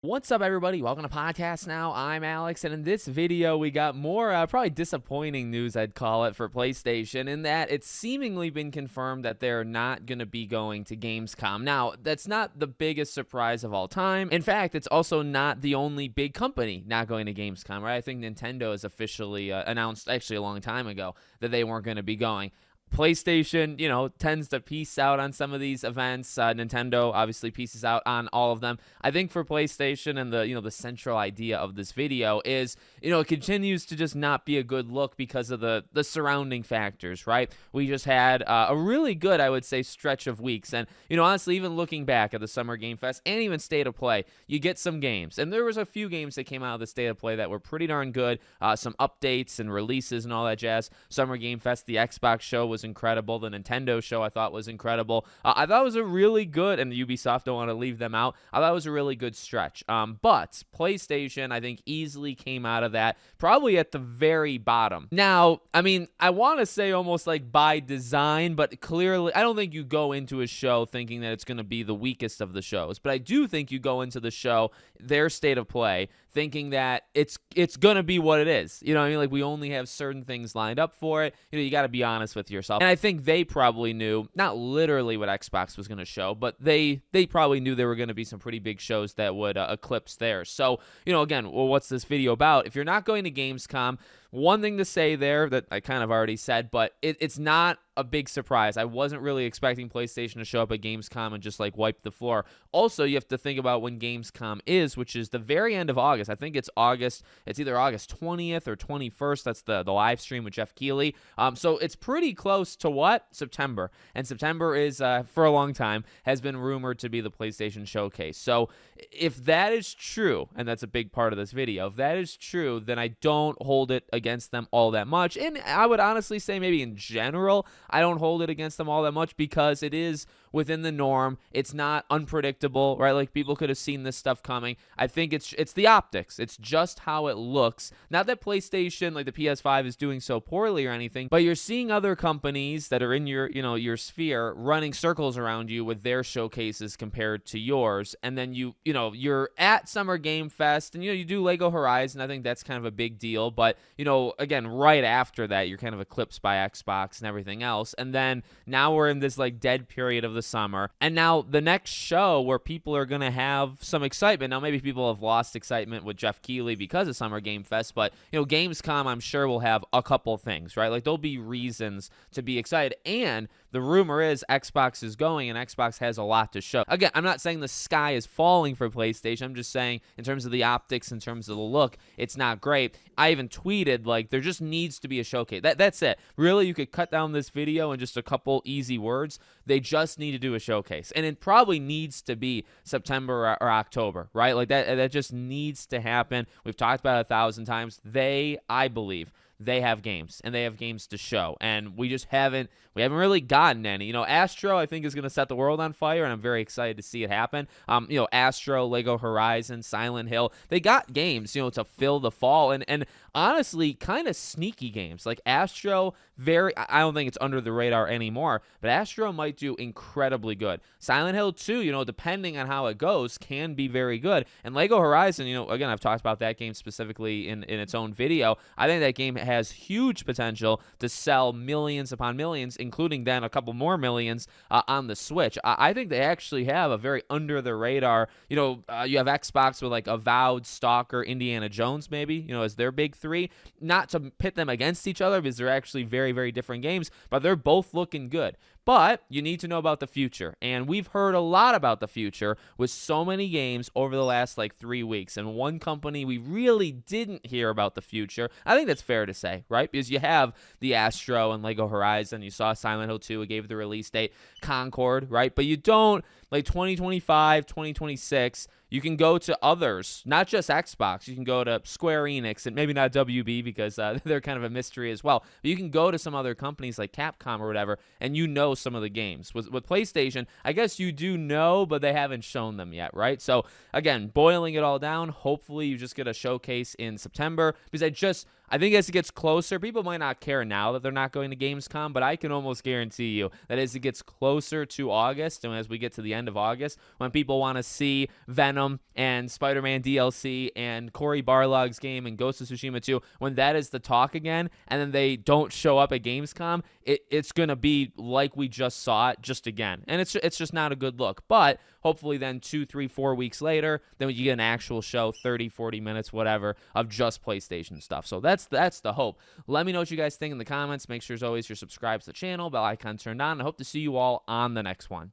What's up, everybody? Welcome to Podcast Now. I'm Alex, and in this video, we got more probably disappointing news, I'd call it, for PlayStation, in that it's seemingly been confirmed that they're not going to be going to Gamescom. Now, that's not the biggest surprise of all time. In fact, it's also not the only big company not going to Gamescom, right? I think Nintendo has officially announced, actually a long time ago, that they weren't going to be going. PlayStation, tends to piece out on some of these events. Nintendo obviously pieces out on all of them. I think for PlayStation and the central idea of this video is, it continues to just not be a good look because of the surrounding factors, right? We just had a really good, I would say, stretch of weeks. And, honestly, even looking back at the Summer Game Fest and even State of Play, you get some games. And there was a few games that came out of the State of Play that were pretty darn good. Some updates and releases and all that jazz. Summer Game Fest, the Xbox show was incredible. The Nintendo show I thought was incredible. I thought it was a really good, and the Ubisoft, don't want to leave them out, I thought it was a really good stretch. But PlayStation, I think, easily came out of that probably at the very bottom. Now, I want to say almost like by design, but clearly I don't think you go into a show thinking that it's going to be the weakest of the shows. But I do think you go into the show, their State of Play, thinking that it's going to be what it is. Like, we only have certain things lined up for it. You got to be honest with yourself. And I think they probably knew, not literally what Xbox was going to show, but they probably knew there were going to be some pretty big shows that would eclipse theirs. So, again, what's this video about? If you're not going to Gamescom, one thing to say there that I kind of already said, but it's not a big surprise. I wasn't really expecting PlayStation to show up at Gamescom and just like wipe the floor. Also, you have to think about when Gamescom is, which is the very end of August. I think it's August. It's either August 20th or 21st. That's the live stream with Jeff Keighley. So it's pretty close to what? September. And September is, for a long time, has been rumored to be the PlayStation Showcase. So if that is true, and that's a big part of this video, if that is true, then I don't hold it against them all that much. And I would honestly say maybe in general, I don't hold it against them all that much because it is within the norm. It's not unpredictable, right? Like, people could have seen this stuff coming. I think it's the optics. It's just how it looks. Not that PlayStation, like the PS5, is doing so poorly or anything, but you're seeing other companies that are in your sphere running circles around you with their showcases compared to yours. And then you're at Summer Game Fest and you do Lego Horizon. I think that's kind of a big deal, but again, right after that, you're kind of eclipsed by Xbox and everything else. And then now we're in this like dead period of the summer. And now the next show where people are going to have some excitement. Now, maybe people have lost excitement with Jeff Keighley because of Summer Game Fest, but Gamescom, I'm sure, will have a couple things, right? Like, there'll be reasons to be excited. And the rumor is Xbox is going, and Xbox has a lot to show. Again, I'm not saying the sky is falling for PlayStation. I'm just saying in terms of the optics, in terms of the look, it's not great. I even tweeted, like, there just needs to be a showcase. That's it. Really, you could cut down this video in just a couple easy words. They just need to do a showcase. And it probably needs to be September or October, right? Like, that just needs to happen. We've talked about it 1,000 times. I believe, they have games, and they have games to show, and we haven't really gotten any. Astro, I think, is going to set the world on fire, and I'm very excited to see it happen. Astro, Lego Horizon, Silent Hill, they got games, to fill the fall, and honestly, kind of sneaky games. Like Astro, I don't think it's under the radar anymore, but Astro might do incredibly good. Silent Hill 2, depending on how it goes, can be very good. And Lego Horizon, again, I've talked about that game specifically in its own video. I think that game has huge potential to sell millions upon millions, including then a couple more millions on the Switch. I think they actually have a very under the radar, you have Xbox with like Avowed, Stalker, Indiana Jones maybe, as their big three. Not to pit them against each other because they're actually very, very different games, but they're both looking good. But you need to know about the future, and we've heard a lot about the future with so many games over the last 3 weeks, and one company we really didn't hear about the future, I think that's fair to say, right? Because you have the Astro and Lego Horizon, you saw Silent Hill 2, it gave the release date, Concord, right? But you don't, 2025, 2026, you can go to others, not just Xbox. You can go to Square Enix, and maybe not WB because they're kind of a mystery as well. But you can go to some other companies like Capcom or whatever, and some of the games. With PlayStation, I guess you do know, but they haven't shown them yet, right? So, again, boiling it all down, hopefully you just get a showcase in September, because I think as it gets closer, people might not care now that they're not going to Gamescom, but I can almost guarantee you that as it gets closer to August and as we get to the end of August, when people want to see Venom and Spider-Man DLC and Cory Barlog's game and Ghost of Tsushima 2, when that is the talk again, and then they don't show up at Gamescom, it's going to be like we just saw it just again. And it's just not a good look. But hopefully then 2, 3, 4 weeks later, then you get an actual show, 30, 40 minutes, whatever, of just PlayStation stuff. So that's the hope. Let me know what you guys think in the comments. Make sure, as always, you're subscribed to the channel, bell icon turned on. I hope to see you all on the next one.